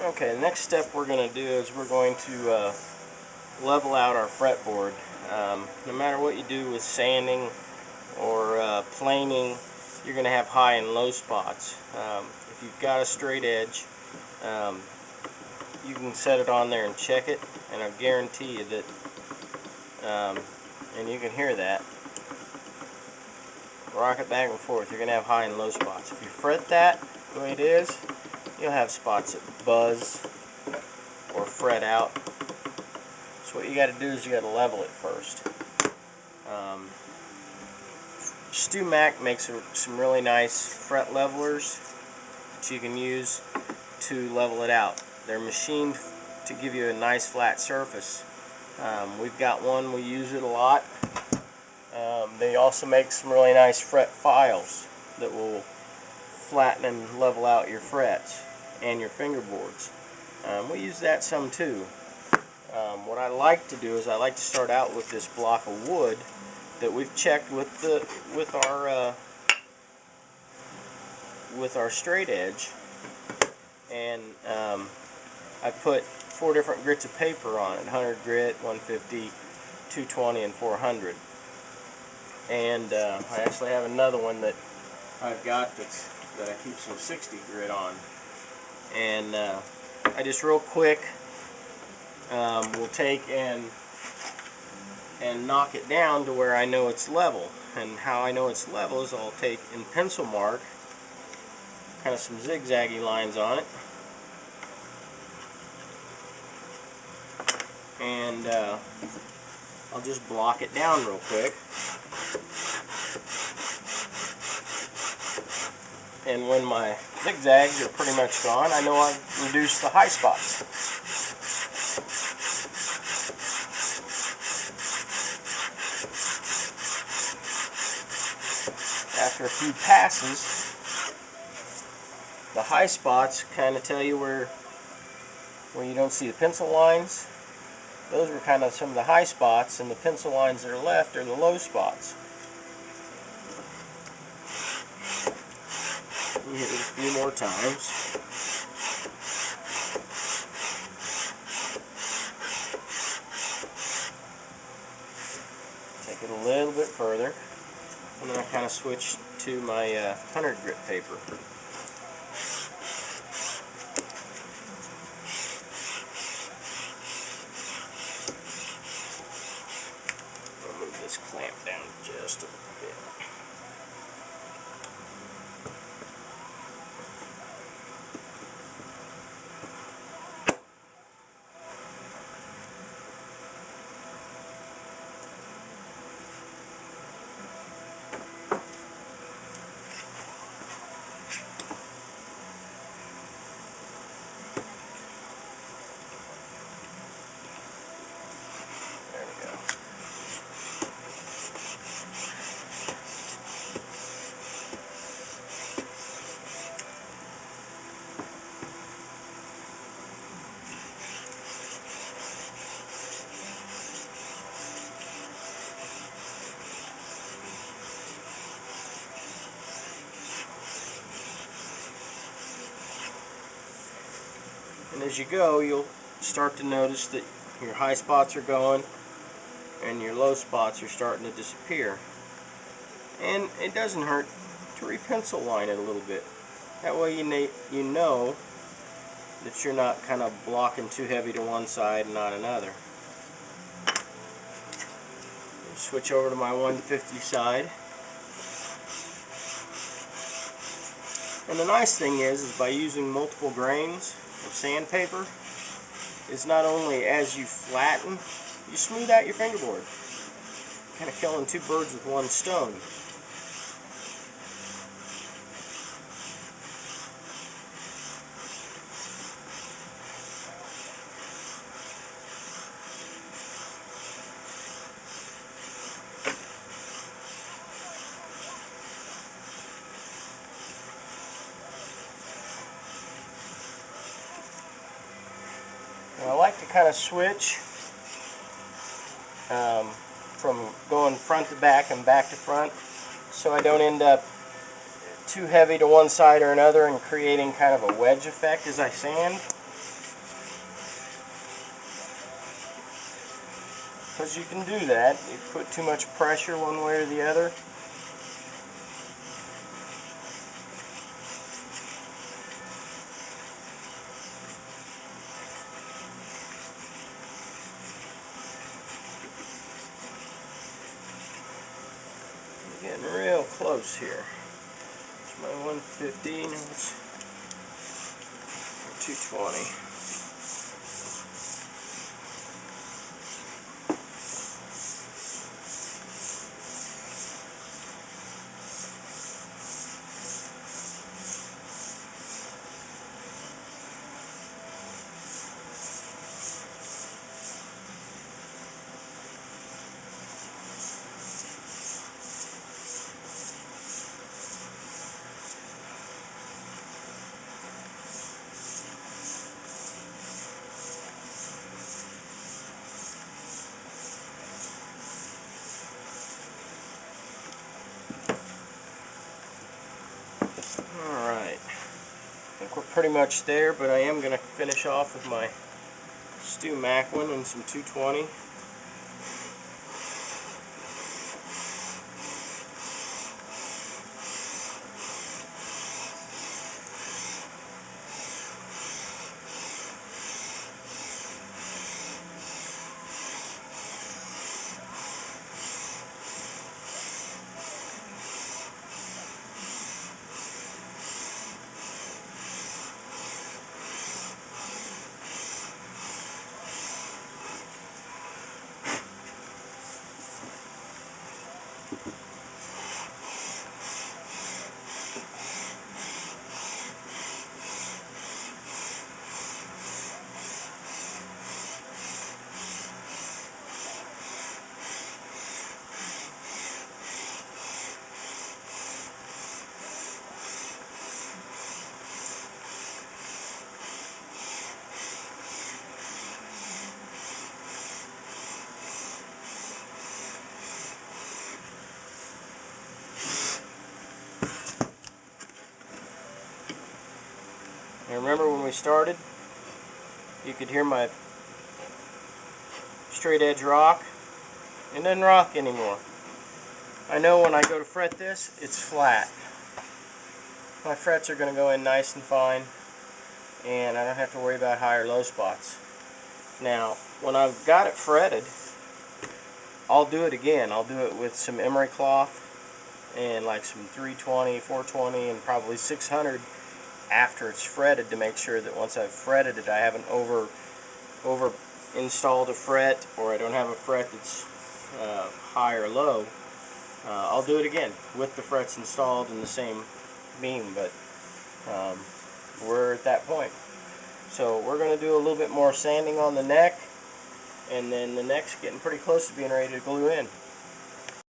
Okay, the next step we're going to do is we're going to level out our fretboard. No matter what you do with sanding or planing, you're going to have high and low spots. If you've got a straight edge, you can set it on there and check it, and I'll guarantee you that, and you can hear that, rock it back and forth, you're going to have high and low spots. If you fret that the way it is, you'll have spots that buzz or fret out. So what you got to do is you got to level it first. Stu Mac makes some really nice fret levelers that you can use to level it out. They're machined to give you a nice flat surface. We've got one, we use it a lot. They also make some really nice fret files that will flatten and level out your frets and your fingerboards. We use that some too. What I like to do is I like to start out with this block of wood that we've checked with our straight edge, and I put 4 different grits of paper on it: 100 grit, 150, 220, and 400. And I actually have another one that I've got that I keep some 60 grit on. And I just real quick will take and knock it down to where I know it's level. And how I know it's level is I'll take and pencil mark kind of some zigzaggy lines on it, and I'll just block it down real quick. And when my zigzags are pretty much gone, I know I've reduced the high spots. After a few passes, the high spots kind of tell you where you don't see the pencil lines. Those were kind of some of the high spots, and the pencil lines that are left are the low spots. Hit it a few more times. Take it a little bit further, and then I kind of switch to my 100 grit paper. I'll move this clamp down just a bit. And as you go, you'll start to notice that your high spots are going and your low spots are starting to disappear. And it doesn't hurt to re-pencil line it a little bit. That way you know that you're not kind of blocking too heavy to one side and not another. Switch over to my 150 side. And the nice thing is by using multiple grains of sandpaper, is not only as you flatten, you smooth out your fingerboard. Kind of killing 2 birds with 1 stone. And I like to kind of switch from going front to back and back to front, so I don't end up too heavy to one side or another and creating kind of a wedge effect as I sand. because you can do that. You put too much pressure one way or the other. Getting real close here. It's my 115, it's 220. Alright, I think we're pretty much there, but I am going to finish off with my Stu Mac one and some 220. And remember when we started, you could hear my straight edge rock. It doesn't rock anymore. I know when I go to fret this, it's flat. My frets are going to go in nice and fine, and I don't have to worry about high or low spots. Now, when I've got it fretted, I'll do it again. I'll do it with some emery cloth and like some 320, 420, and probably 600 after it's fretted, to make sure that once I've fretted it, I haven't over installed a fret, or I don't have a fret that's high or low. I'll do it again with the frets installed in the same beam, but we're at that point. So we're going to do a little bit more sanding on the neck, and then the neck's getting pretty close to being ready to glue in.